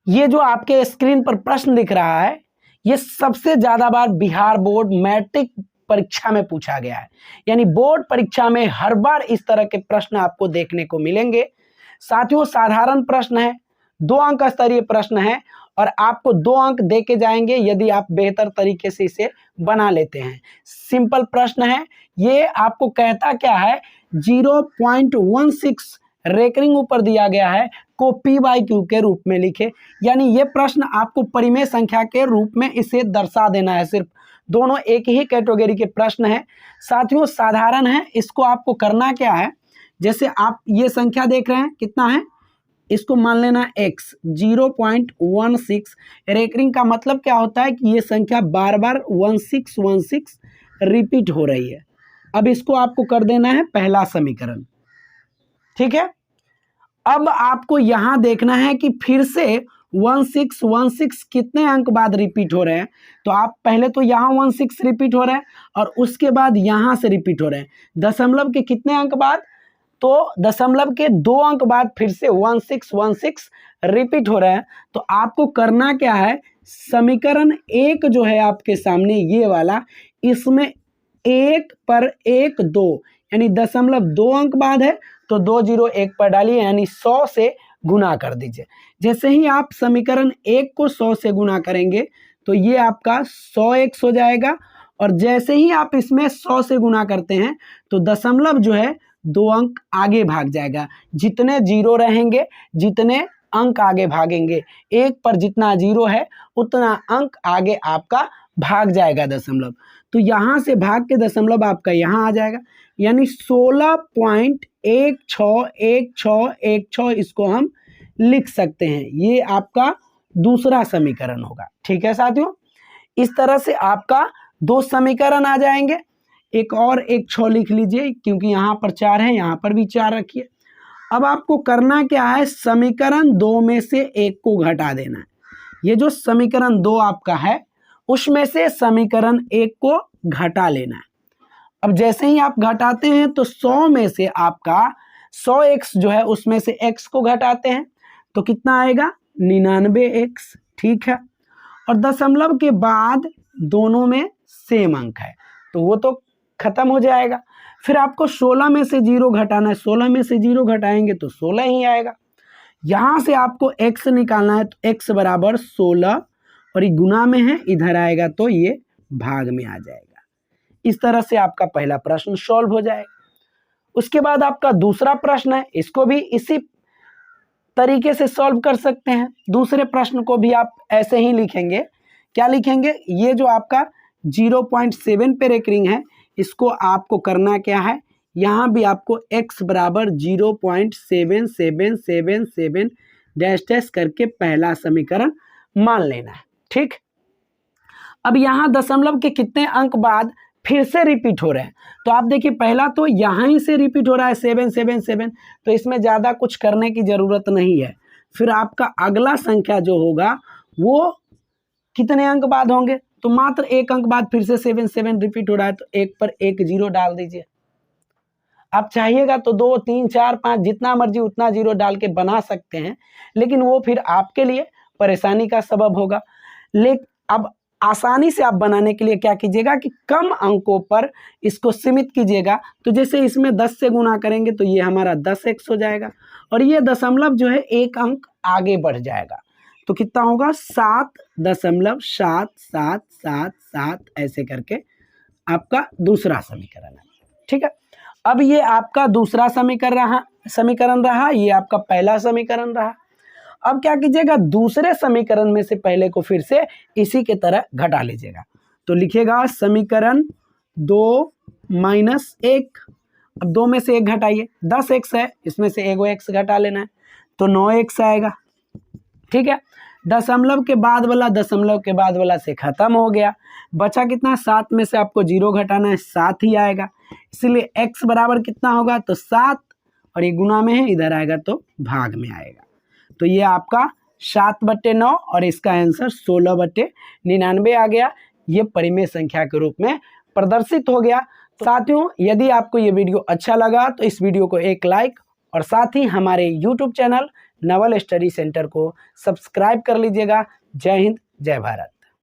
ये जो आपके स्क्रीन पर प्रश्न दिख रहा है, ये सबसे ज्यादा बार बिहार बोर्ड मैट्रिक परीक्षा में पूछा गया है। यानी बोर्ड परीक्षा में हर बार इस तरह के प्रश्न आपको देखने को मिलेंगे। साथियों, साधारण प्रश्न है, 2 अंक स्तरीय प्रश्न है और आपको 2 अंक दे के जाएंगे यदि आप बेहतर तरीके से इसे बना लेते हैं। सिंपल प्रश्न है ये। आपको कहता क्या है, 0.16 रेकरिंग ऊपर दिया गया है को P/Q के रूप में लिखे। यानी ये प्रश्न आपको परिमेय संख्या के रूप में इसे दर्शा देना है। सिर्फ दोनों एक ही कैटेगरी के प्रश्न है। साथियों, साधारण है। इसको आपको करना क्या है, जैसे आप ये संख्या देख रहे हैं कितना है, इसको मान लेना x। 0.16 रेकरिंग का मतलब क्या होता है कि ये संख्या बार बार 1616 रिपीट हो रही है। अब इसको आपको कर देना है पहला समीकरण, ठीक है। अब आपको यहां देखना है कि फिर से 1616 कितने अंक बाद रिपीट हो रहे हैं। तो आप पहले तो यहाँ 16 रिपीट हो रहे हैं और उसके बाद यहाँ से रिपीट हो रहे हैं। दशमलव के कितने अंक बाद, तो दशमलव के 2 अंक बाद फिर से 1616 रिपीट हो रहे हैं। तो आपको करना क्या है, समीकरण 1 जो है आपके सामने ये वाला, इसमें 1 पर 1 2 यानी दशमलव 2 अंक बाद है तो 2 0 1 पर डालिए, यानी 100 से गुना कर दीजिए। जैसे ही आप समीकरण 1 को 100 से गुना करेंगे तो ये आपका 100x हो जाएगा। और जैसे ही आप इसमें 100 से गुना करते हैं तो दशमलव जो है 2 अंक आगे भाग जाएगा। जितने जीरो रहेंगे, जितने अंक आगे भागेंगे, 1 पर जितना जीरो है उतना अंक आगे आपका भाग जाएगा दशमलव। तो यहाँ से भाग के दशमलव आपका यहाँ आ जाएगा, यानी 16.161616 इसको हम लिख सकते हैं। ये आपका दूसरा समीकरण होगा, ठीक है साथियों। इस तरह से आपका 2 समीकरण आ जाएंगे। एक और एक 6 लिख लीजिए, क्योंकि यहाँ पर 4 है, यहाँ पर भी 4 रखिए। अब आपको करना क्या है, समीकरण 2 में से 1 को घटा देना है। ये जो समीकरण 2 आपका है उसमें से समीकरण 1 को घटा लेना है। अब जैसे ही आप घटाते हैं तो 100 में से आपका 100x जो है उसमें से x को घटाते हैं तो कितना आएगा, 99x, ठीक है। और दशमलव के बाद दोनों में सेम अंक है तो वो तो खत्म हो जाएगा। फिर आपको 16 में से 0 घटाना है, 16 में से 0 घटाएंगे तो 16 ही आएगा। यहाँ से आपको x निकालना है तो x बराबर 16 और ये गुना में है, इधर आएगा तो ये भाग में आ जाएगा। इस तरह से आपका पहला प्रश्न सॉल्व हो जाएगा। उसके बाद आपका दूसरा प्रश्न है, इसको भी इसी तरीके से सॉल्व कर सकते हैं। दूसरे प्रश्न को भी आप ऐसे ही लिखेंगे। क्या लिखेंगे, ये जो आपका 0.7 पे रेकरिंग है इसको आपको करना क्या है, यहाँ भी आपको x बराबर 0.7777 डैश डैश करके पहला समीकरण मान लेना है, ठीक। अब यहाँ दशमलव के कितने अंक बाद फिर से रिपीट हो रहे हैं, तो आप देखिए पहला तो यहाँ ही से रिपीट हो रहा है 777, तो इसमें ज़्यादा कुछ करने की ज़रूरत नहीं है। फिर आपका अगला संख्या जो होगा वो कितने अंक बाद होंगे, तो मात्र 1 अंक बाद फिर से 77 रिपीट हो रहा है तो 1 पर 1 0 डाल दीजिए। आप चाहिएगा तो 2 3 4 5 जितना मर्जी उतना 0 डाल के बना सकते हैं, लेकिन वो फिर आपके लिए परेशानी का सबब होगा। लेकिन अब आसानी से आप बनाने के लिए क्या कीजिएगा कि कम अंकों पर इसको सीमित कीजिएगा। तो जैसे इसमें 10 से गुना करेंगे तो ये हमारा 10x हो जाएगा और ये दशमलव जो है 1 अंक आगे बढ़ जाएगा तो कितना होगा, 7.7777 ऐसे करके आपका दूसरा समीकरण है, ठीक है। अब ये आपका दूसरा समीकरण रहा, ये आपका पहला समीकरण रहा। अब क्या कीजिएगा, दूसरे समीकरण में से पहले को फिर से इसी के तरह घटा लीजिएगा। तो लिखिएगा समीकरण 2 माइनस 1। अब 2 में से 1 घटाइए, 10x है, इसमें से एगो x घटा लेना है तो 9x आएगा, ठीक है। दशमलव के बाद वाला से खत्म हो गया, बचा कितना, 7 में से आपको 0 घटाना है, 7 ही आएगा। इसलिए x बराबर कितना होगा, तो 7 और ये गुना में है, इधर आएगा तो भाग में आएगा। तो ये आपका 7/9 और इसका आंसर 16/99 आ गया। ये परिमेय संख्या के रूप में प्रदर्शित हो गया। साथियों, यदि आपको ये वीडियो अच्छा लगा तो इस वीडियो को एक लाइक और साथ ही हमारे YouTube channel Naval study centre को सब्सक्राइब कर लीजिएगा। जय हिंद, जय भारत।